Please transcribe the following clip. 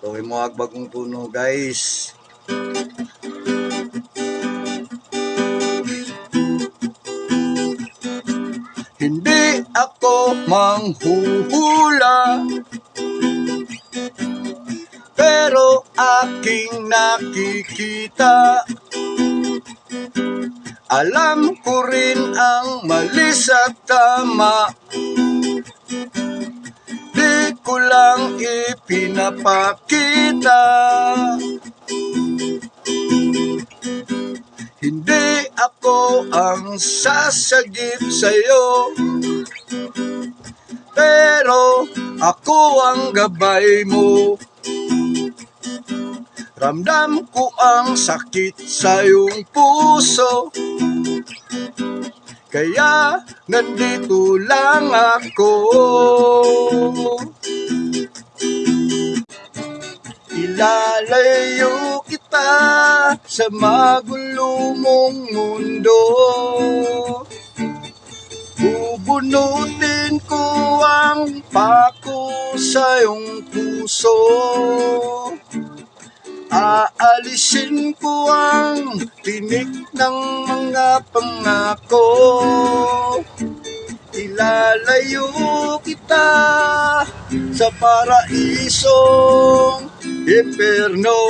Tuloy mo agbagong puno, guys. Hindi ako manghuhula, pero aking nakikita. Alam ko rin ang mali sa tama, di ko lang ipinapakita. Hindi ako ang sasagip sa'yo, pero ako ang gabay mo. Ramdam ko ang sakit sa iyong puso, kaya nandito lang ako. Ilalayo kita sa magulo mong mundo, bubunutin ko ang pako sa iyong puso. Aalisin ko ang tinik ng mga pangako, ilalayo kita sa paraisong impierno.